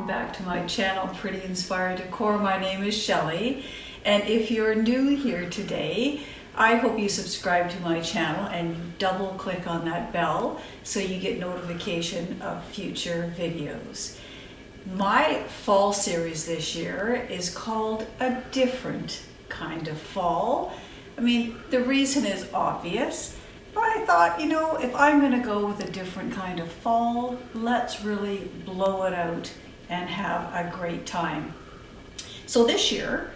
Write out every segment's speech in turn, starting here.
welcome back to my channel, Pretty Inspired Decor. My name is Shelley, and if you're new here today, I hope you subscribe to my channel and you double click on that bell so you get notification of future videos. My fall series this year is called A Different Kind of Fall. I mean, the reason is obvious, but I thought, if I'm going to go with a different kind of fall, let's really blow it out and have a great time. So this year,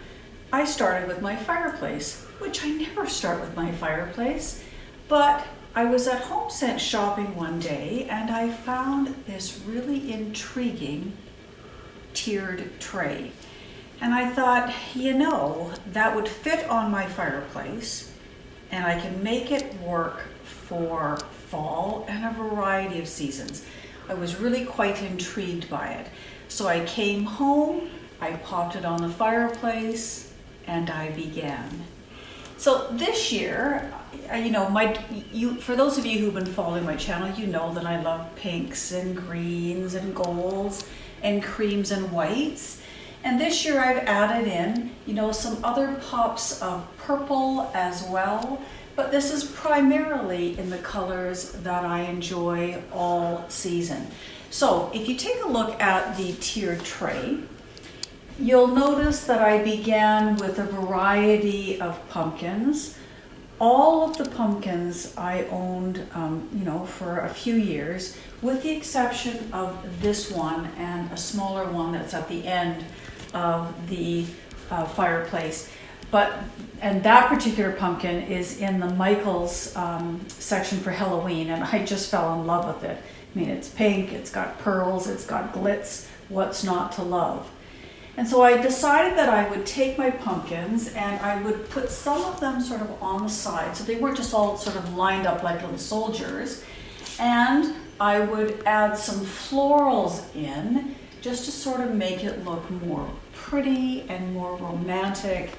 I started with my fireplace, which I never start with my fireplace, but I was at HomeSense shopping one day and I found this really intriguing tiered tray. And I thought, that would fit on my fireplace and I can make it work for fall and a variety of seasons. I was really quite intrigued by it. So I came home, I popped it on the fireplace, and I began. So this year, for those of you who've been following my channel, you know that I love pinks and greens and golds and creams and whites. And this year I've added in, some other pops of purple as well. But this is primarily in the colors that I enjoy all season. So if you take a look at the tiered tray, you'll notice that I began with a variety of pumpkins. All of the pumpkins I owned, for a few years, with the exception of this one and a smaller one that's at the end of the fireplace. And that particular pumpkin is in the Michaels section for Halloween, and I just fell in love with it. I mean, it's pink, it's got pearls, it's got glitz, what's not to love? And so I decided that I would take my pumpkins and I would put some of them sort of on the side, so they weren't just all sort of lined up like little soldiers, and I would add some florals in just to sort of make it look more pretty and more romantic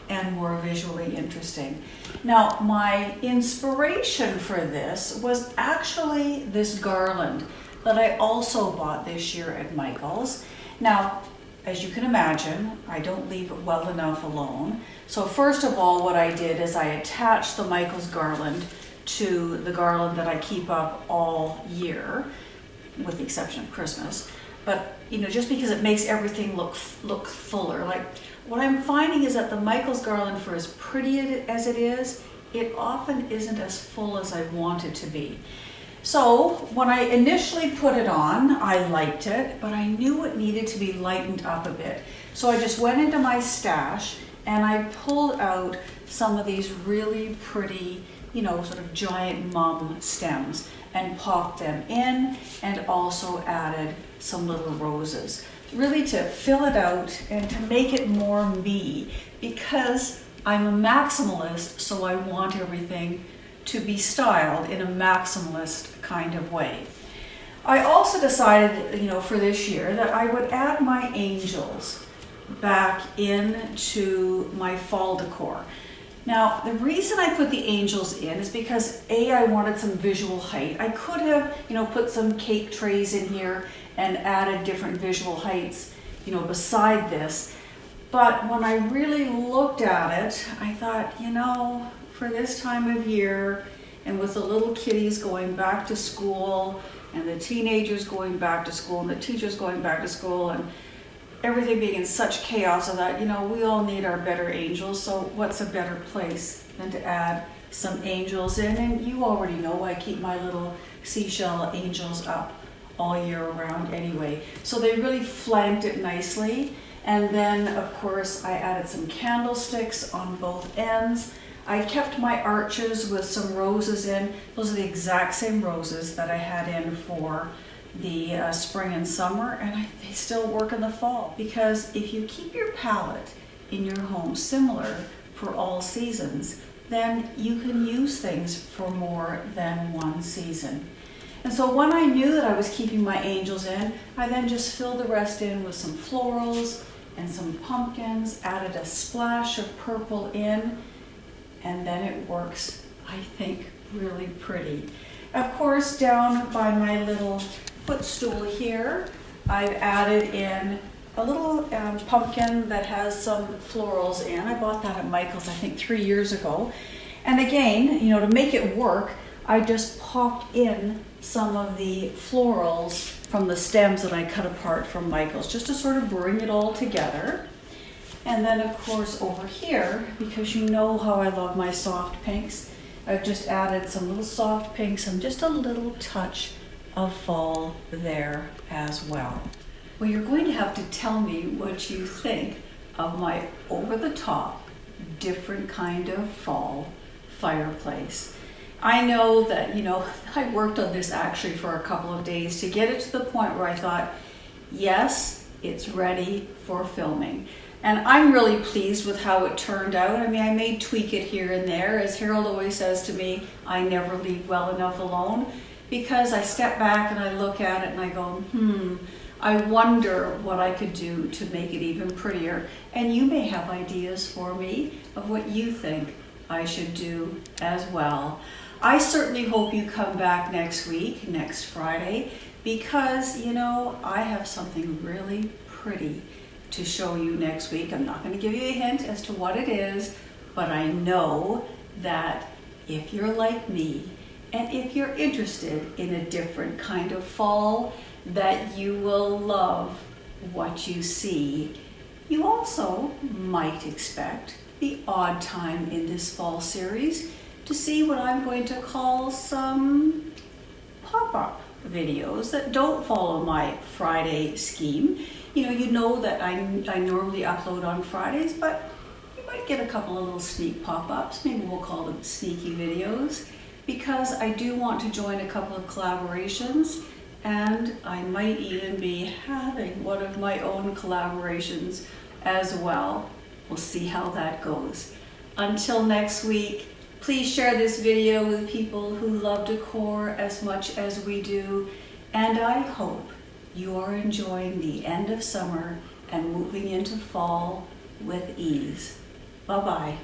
and more visually interesting. Now, my inspiration for this was actually this garland that I also bought this year at Michael's. Now, as you can imagine, I don't leave it well enough alone. So first of all, what I did is I attached the Michael's garland to the garland that I keep up all year, with the exception of Christmas. But, just because it makes everything look fuller. Like, what I'm finding is that the Michael's garland, for as pretty as it is, it often isn't as full as I want it to be. So when I initially put it on, I liked it, but I knew it needed to be lightened up a bit. So I just went into my stash and I pulled out some of these really pretty, sort of giant mum stems and popped them in, and also added some little roses, really to fill it out and to make it more me, because I'm a maximalist, so I want everything to be styled in a maximalist kind of way. I also decided, for this year that I would add my angels back into my fall decor. Now, the reason I put the angels in is because I wanted some visual height. I could have, put some cake trays in here and added different visual heights, beside this. But when I really looked at it, I thought, for this time of year, and with the little kiddies going back to school, and the teenagers going back to school, and the teachers going back to school, and everything being in such chaos, I thought, we all need our better angels, so what's a better place than to add some angels in? And you already know I keep my little seashell angels up all year around anyway. So they really flanked it nicely. And then, of course, I added some candlesticks on both ends. I kept my arches with some roses in. Those are the exact same roses that I had in for the spring and summer, and they still work in the fall. Because if you keep your palette in your home similar for all seasons, then you can use things for more than one season. And so when I knew that I was keeping my angels in, I then just filled the rest in with some florals and some pumpkins, added a splash of purple in, and then it works, I think, really pretty. Of course, down by my little footstool here, I've added in a little pumpkin that has some florals in. I bought that at Michael's, I think 3 years ago. And again, you know, to make it work, I just popped in some of the florals from the stems that I cut apart from Michael's, just to sort of bring it all together. And then of course over here, because you know how I love my soft pinks, I've just added some little soft pinks and just a little touch of fall there as well. Well, you're going to have to tell me what you think of my over-the-top, different kind of fall fireplace. I know that, you know, I worked on this actually for a couple of days to get it to the point where I thought, yes, it's ready for filming. And I'm really pleased with how it turned out. I mean, I may tweak it here and there. As Harold always says to me, I never leave well enough alone, because I step back and I look at it and I go, I wonder what I could do to make it even prettier. And you may have ideas for me of what you think I should do as well. I certainly hope you come back next week, next Friday, because, you know, I have something really pretty to show you next week. I'm not going to give you a hint as to what it is, but I know that if you're like me, and if you're interested in a different kind of fall, that you will love what you see. You also might expect the odd time in this fall series to see what I'm going to call some pop-up videos that don't follow my Friday scheme. You know that I normally upload on Fridays, but you might get a couple of little sneak pop-ups. Maybe we'll call them sneaky videos, because I do want to join a couple of collaborations, and I might even be having one of my own collaborations as well. We'll see how that goes. Until next week, please share this video with people who love decor as much as we do, and I hope you are enjoying the end of summer and moving into fall with ease. Bye-bye.